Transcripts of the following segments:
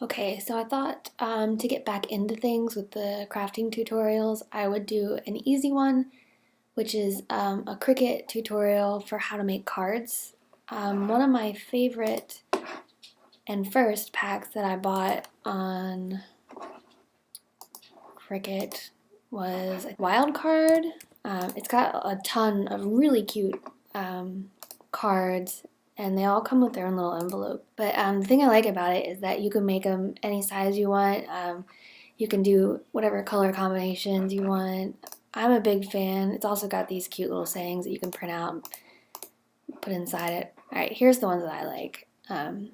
Okay, so I thought to get back into things with the crafting tutorials, I would do an easy one, which is a Cricut tutorial for how to make cards. One of my favorite and first packs that I bought on Cricut was Wildcard. It's got a ton of really cute cards, and they all come with their own little envelope. But the thing I like about it is that you can make them any size you want. You can do whatever color combinations you want. I'm a big fan. It's also got these cute little sayings that you can print out and put inside it. Alright, here's the ones that I like. I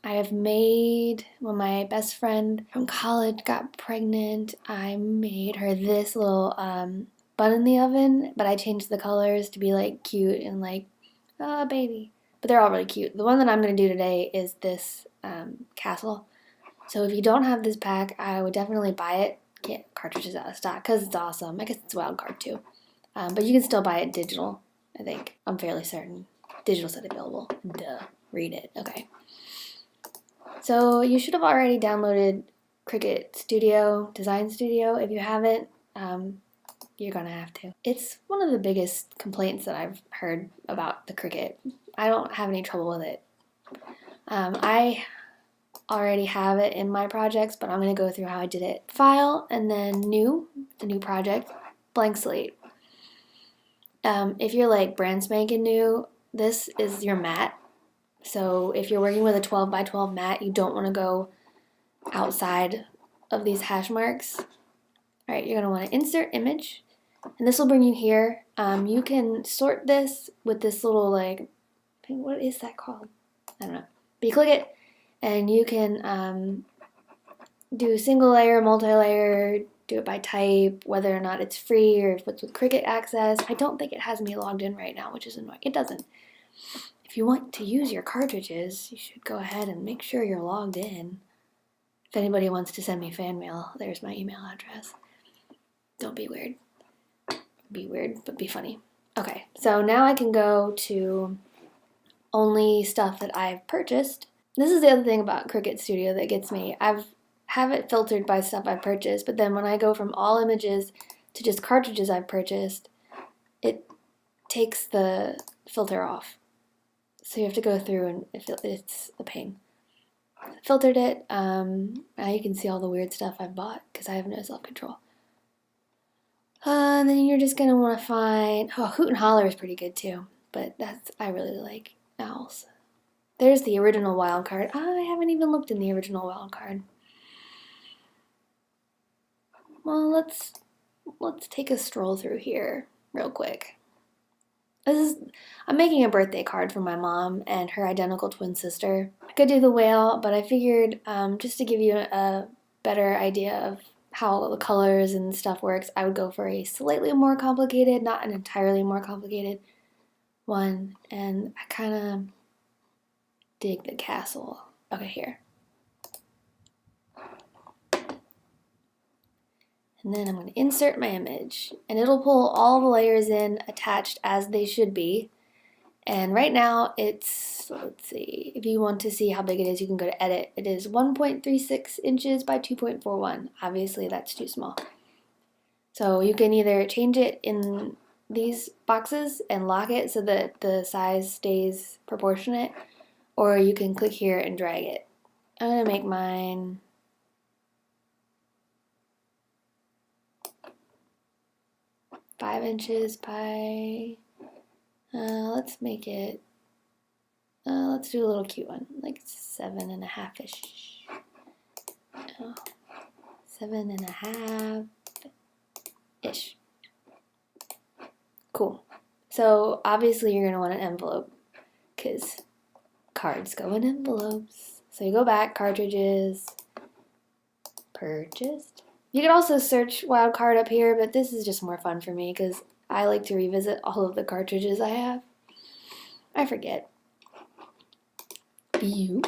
have made, when my best friend from college got pregnant, I made her this little bun in the oven, but I changed the colors to be like cute and like, oh, baby. But they're all really cute. The one that I'm going to do today is this castle. So if you don't have this pack, I would definitely buy it. Get Cartridges out of stock because it's awesome. I guess it's Wildcard too. But you can still buy it digital, I think. I'm fairly certain. Digital set available. Duh. Read it. Okay. So you should have already downloaded Cricut Design Studio. If you haven't, you're gonna have to. It's one of the biggest complaints that I've heard about the Cricut. I don't have any trouble with it. I already have it in my projects, but I'm gonna go through how I did it. File, and then new, the new project, blank slate. If you're like brand spanking new, this is your mat. So if you're working with a 12 by 12 mat, you don't want to go outside of these hash marks. All right, you're going to want to insert image, and this will bring you here. You can sort this with this little, like, what is that called? I don't know. But you click it, and you can do single layer, multi-layer, do it by type, whether or not it's free or if it's with Cricut access. I don't think it has me logged in right now, which is annoying. It doesn't. If you want to use your cartridges, you should go ahead and make sure you're logged in. If anybody wants to send me fan mail, there's my email address. Don't be weird. Be weird, but be funny. Okay, so now I can go to only stuff that I've purchased. This is the other thing about Cricut Studio that gets me. I have it filtered by stuff I've purchased, but then when I go from all images to just cartridges I've purchased, it takes the filter off. So you have to go through, and it's a pain. Filtered it. Now you can see all the weird stuff I've bought because I have no self-control. And then you're just going to want to find... Oh, Hoot and Holler is pretty good too. But I really like owls. There's the original Wildcard. I haven't even looked in the original Wildcard. Well, let's take a stroll through here real quick. I'm making a birthday card for my mom and her identical twin sister. I could do the whale, but I figured just to give you a better idea of how the colors and stuff works, I would go for a slightly more complicated, not an entirely more complicated one. And I kind of dig the castle. Okay, here. And then I'm going to insert my image, and it'll pull all the layers in attached as they should be. And right now it's, let's see, if you want to see how big it is, you can go to edit. It is 1.36 inches by 2.41. Obviously that's too small. So you can either change it in these boxes and lock it so that the size stays proportionate, or you can click here and drag it. I'm going to make mine 5 inches by, let's make it, let's do a little cute one, like 7.5-ish. 7.5-ish. Cool. So obviously you're going to want an envelope because cards go in envelopes. So you go back, cartridges, purchased. You can also search Wildcard up here, but this is just more fun for me because I like to revisit all of the cartridges I have. I forget. If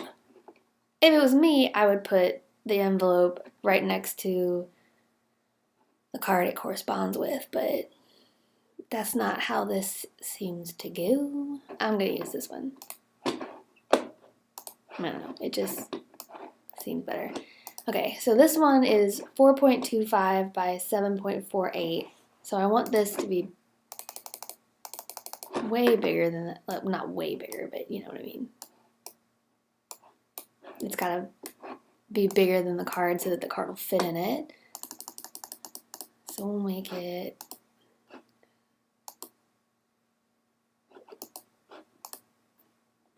it was me, I would put the envelope right next to the card it corresponds with, but that's not how this seems to go. I'm going to use this one. I don't know, it just seems better. Okay, so this one is 4.25 by 7.48. So I want this to be way bigger than that. Well, not way bigger, but you know what I mean. It's gotta be bigger than the card so that the card will fit in it. So we'll make it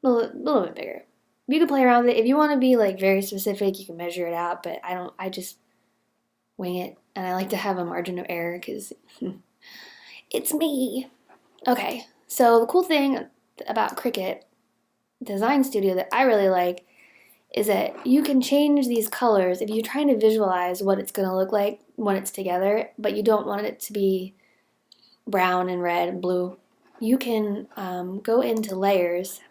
a little bit bigger. You can play around with it. If you want to be like very specific, you can measure it out, but I just wing it, and I like to have a margin of error because it's me. Okay, so the cool thing about Cricut Design Studio that I really like is that you can change these colors if you're trying to visualize what it's going to look like when it's together, but you don't want it to be brown and red and blue. You can go into layers,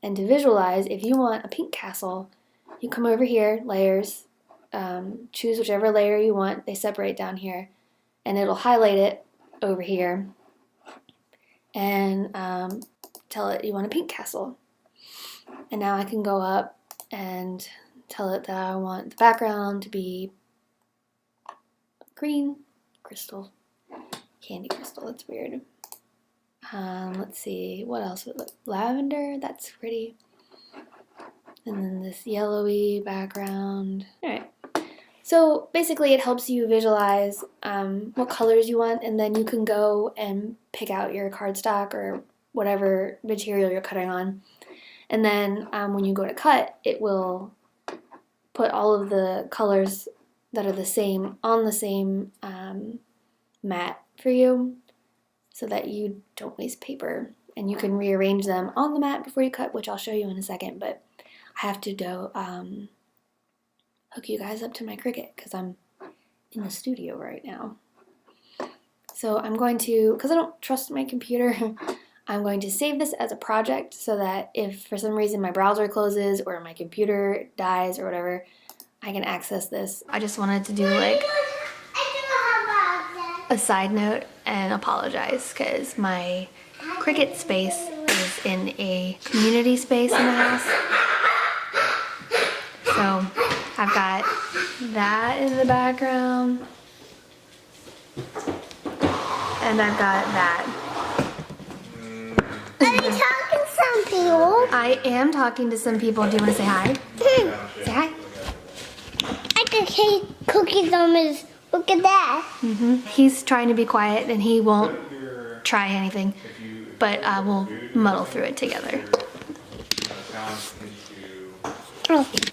and to visualize, if you want a pink castle, you come over here, layers, choose whichever layer you want. They separate down here, and it'll highlight it over here, and tell it you want a pink castle. And now I can go up and tell it that I want the background to be green crystal, candy crystal. That's weird. Let's see, what else would it look? Lavender, that's pretty. And then this yellowy background. All right. So basically it helps you visualize what colors you want, and then you can go and pick out your cardstock or whatever material you're cutting on. And then when you go to cut, it will put all of the colors that are the same on the same mat for you, so that you don't waste paper, and you can rearrange them on the mat before you cut, which I'll show you in a second. But I have to hook you guys up to my Cricut because I'm in the studio right now. So I'm going to, because I don't trust my computer, I'm going to save this as a project so that if for some reason my browser closes or my computer dies or whatever, I can access this. I just wanted to do like a side note and apologize because my Cricut space is in a community space in the house. So I've got that in the background, and I've got that. Are you talking to some people? I am talking to some people. Do you want to say hi? Say hi. I can take cookies on his. Look at that. He's trying to be quiet and he won't try anything, but we'll muddle through it together.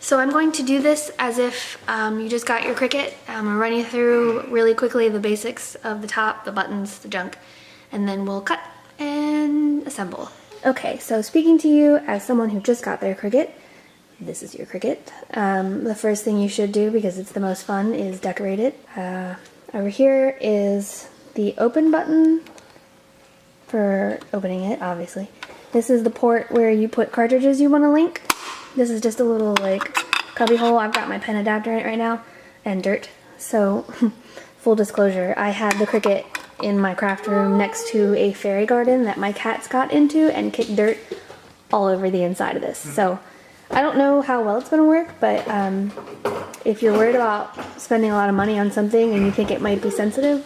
So I'm going to do this as if you just got your Cricut. I'm going to run you through really quickly the basics of the top, the buttons, the junk, and then we'll cut and assemble. Okay, so speaking to you as someone who just got their Cricut, this is your Cricut. The first thing you should do, because it's the most fun, is decorate it. Over here is the open button for opening it, obviously. This is the port where you put cartridges you want to link. This is just a little like cubby hole. I've got my pen adapter in it right now and dirt. So full disclosure, I had the Cricut in my craft room next to a fairy garden that my cats got into and kicked dirt all over the inside of this. So I don't know how well it's going to work, but if you're worried about spending a lot of money on something and you think it might be sensitive,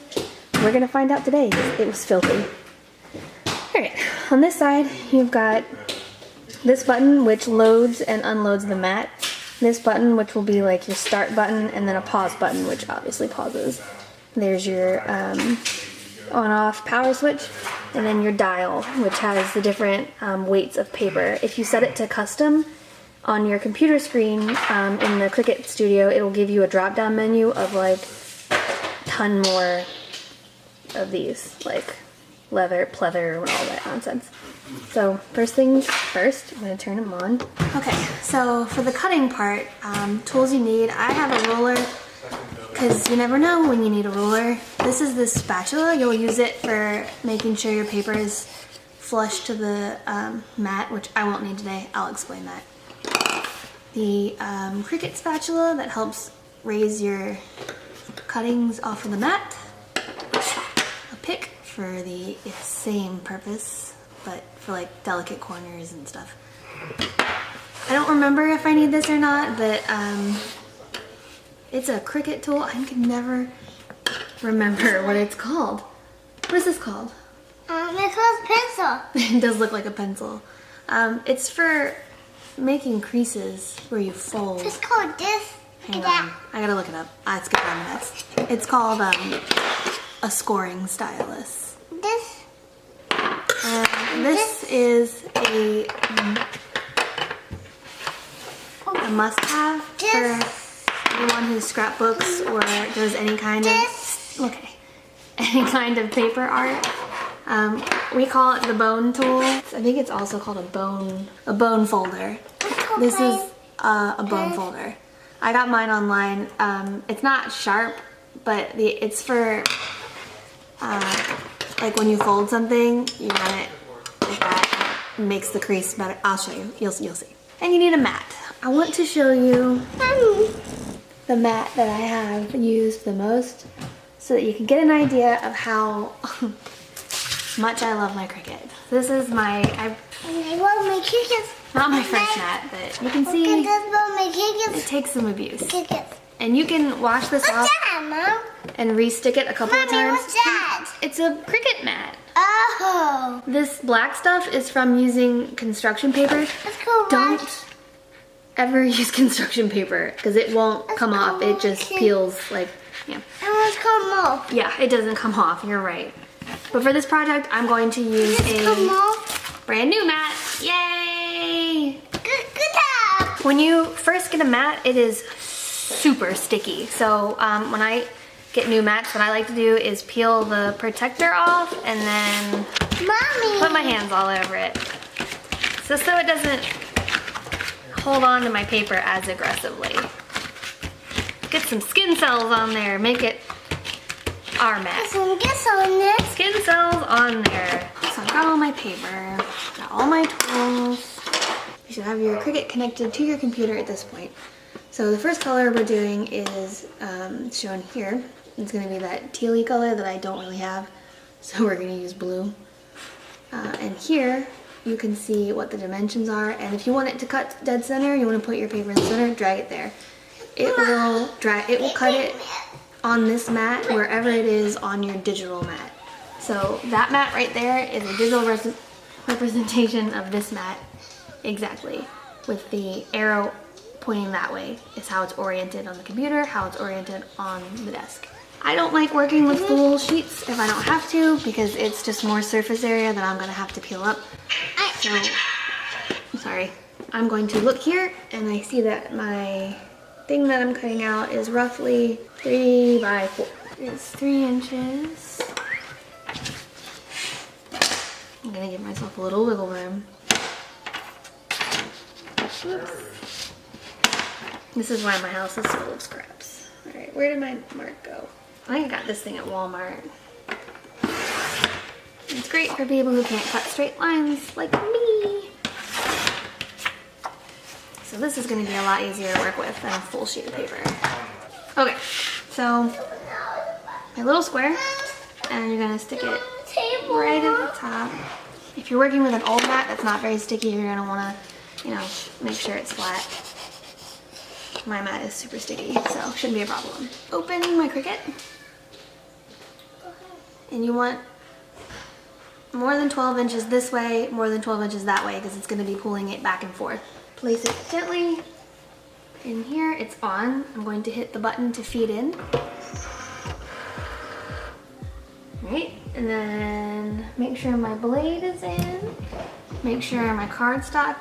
we're going to find out today. It was filthy. Alright, on this side you've got this button which loads and unloads the mat. This button which will be like your start button, and then a pause button which obviously pauses. There's your on-off power switch, and then your dial which has the different weights of paper. If you set it to custom, on your computer screen in the Cricut Studio, it will give you a drop-down menu of like a ton more of these, like leather, pleather, and all that nonsense. So first things first, I'm going to turn them on. Okay, so for the cutting part, tools you need, I have a ruler because you never know when you need a ruler. This is the spatula. You'll use it for making sure your paper is flush to the mat, which I won't need today. I'll explain that. The Cricut spatula that helps raise your cuttings off of the mat. A pick for the same purpose, but for like delicate corners and stuff. I don't remember if I need this or not, but it's a Cricut tool. I can never remember what it's called. What is this called? It's called pencil. It does look like a pencil. It's for making creases where you fold. It's called this. Hang on, I gotta look it up. I skipped on this. It's called a scoring stylus. This. This is a must-have for anyone who scrapbooks or does any kind of paper art. We call it the bone tool. I think it's also called a bone folder. This is a bone folder. I got mine online. It's not sharp, but it's for like when you fold something, you run it like that. It makes the crease better. I'll show you. You'll see. And you need a mat. I want to show you the mat that I have used the most, so that you can get an idea of how much I love my Cricut. This is my, I love my Cricut. not my first mat, but you can see it takes some abuse. And you can wash this off What's that, Mom? and re-stick it a couple of Mommy, times. what's that? It's a Cricut mat. Oh. This black stuff is from using construction paper. Let's go Don't ever use construction paper because it won't come off. It just peels like, yeah. I want to come off. Yeah, it doesn't come off. You're right. But for this project, I'm going to use Come a off. brand new mat. Yay! Good job. When you first get a mat, it is super sticky. So when I get new mats, what I like to do is peel the protector off and then Mommy. put my hands all over it. So it doesn't hold on to my paper as aggressively. Get some skin cells on there, make it our mat. Get some next. Skin cells on there. So I've got all my paper, got all my tools. You should have your Cricut connected to your computer at this point. So the first color we're doing is shown here. It's going to be that tealy color that I don't really have, so we're going to use blue. And here you can see what the dimensions are, and if you want it to cut dead center, you want to put your paper in the center, drag it there. It will cut it on this mat wherever it is on your digital mat. So that mat right there is a digital representation of this mat exactly, with the arrow pointing that way is how it's oriented on the computer, how it's oriented on the desk. I don't like working with full sheets if I don't have to, because it's just more surface area that I'm going to have to peel up. So, I'm sorry. I'm going to look here, and I see that my thing that I'm cutting out is roughly 3 by 4. It's 3 inches. I'm going to give myself a little wiggle room. Whoops. This is why my house is full of scraps. Alright, where did my mark go? I think I got this thing at Walmart. It's great for people who can't cut straight lines like me. So this is going to be a lot easier to work with than a full sheet of paper. Okay, so my little square, and you're going to stick it right at the top. If you're working with an old mat that's not very sticky, you're going to want to, make sure it's flat. My mat is super sticky, so shouldn't be a problem. Open my Cricut. And you want more than 12 inches this way, more than 12 inches that way, because it's going to be pulling it back and forth. Place it gently in here. It's on. I'm going to hit the button to feed in. Right, and then make sure my blade is in. Make sure my cardstock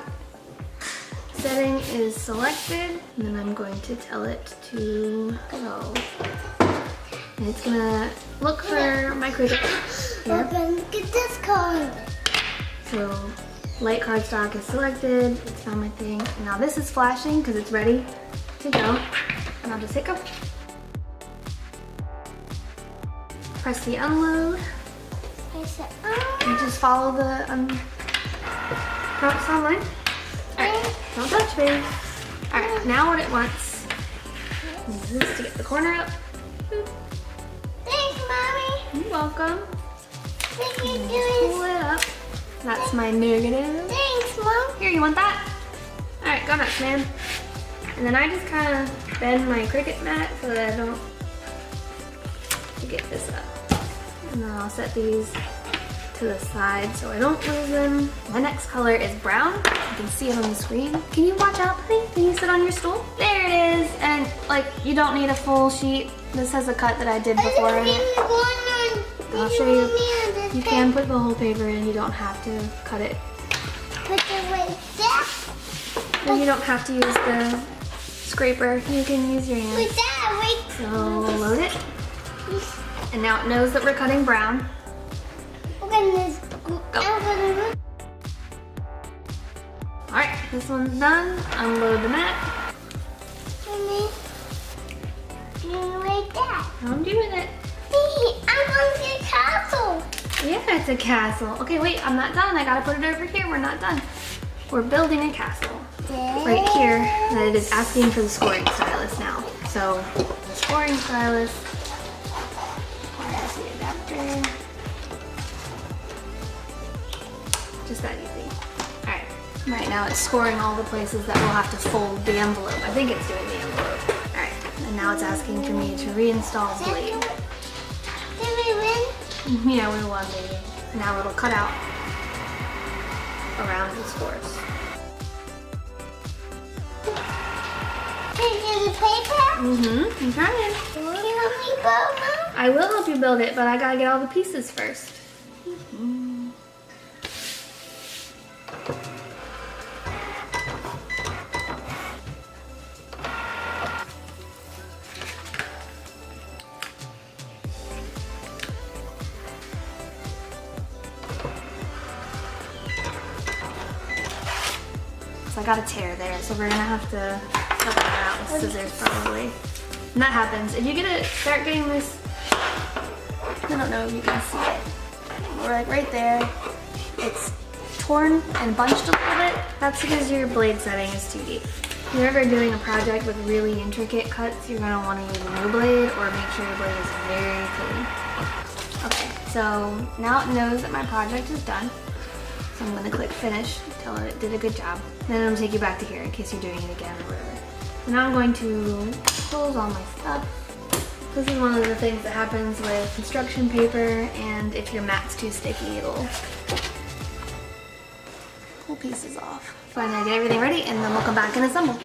setting is selected, and then I'm going to tell it to go. And it's gonna look for my Cricut here. Get this card. So light cardstock is selected. It's found my thing. Now this is flashing because it's ready to go. And I'll just hit go. Press the unload. And just follow the prompts online. Alright, don't touch me. Alright, now what it wants is this to get the corner up. Thanks, Mommy. You're welcome. Thank you, Pull it up. That's my negative. Thanks, Mom. Here, you want that? Alright, go nuts, man. And then I just kind of bend my Cricut mat so that I don't get this up. And then I'll set these to the side so I don't lose them. My next color is brown. You can see it on the screen. Can you watch out, honey? Can you sit on your stool? There it is. And like, you don't need a full sheet. This has a cut that I did before. I'll show you. You can put the whole paper in. You don't have to cut it. Put it like that. And you don't have to use the scraper. You can use your hands. Like that, right? So load it. And now it knows that we're cutting brown. Alright, this one's done. Unload the mat. Like that. I'm doing it. I'm going to get a castle. Yeah, it's a castle. Okay, wait, I'm not done. I gotta put it over here. We're not done. We're building a castle. Right here, that it is asking for the scoring stylus now. So, the scoring stylus. Where's the adapter? Just that easy. Alright. Right now it's scoring all the places that we'll have to fold the envelope. I think it's doing the envelope. Alright. And now it's asking for me to reinstall the blade. Did we win? Yeah, we won, baby. Now it'll cut out around the scores. Did you do the paper? Mm-hmm. I'm trying. Can you help me build them? I will help you build it, but I gotta get all the pieces first. So I got a tear there, so we're gonna have to cut that out with scissors probably. And that happens. If you start getting this, I don't know if you can see it. We're like right there. It's torn and bunched a little bit. That's because your blade setting is too deep. If you're ever doing a project with really intricate cuts, you're gonna wanna use a new blade or make sure your blade is very clean. Okay, so now it knows that my project is done. So I'm gonna click finish, tell it it did a good job. Then it'll take you back to here in case you're doing it again or whatever. So now I'm going to close all my stuff. This is one of the things that happens with construction paper, and if your mat's too sticky, it'll pull pieces off. Finally, I get everything ready, and then we'll come back and assemble.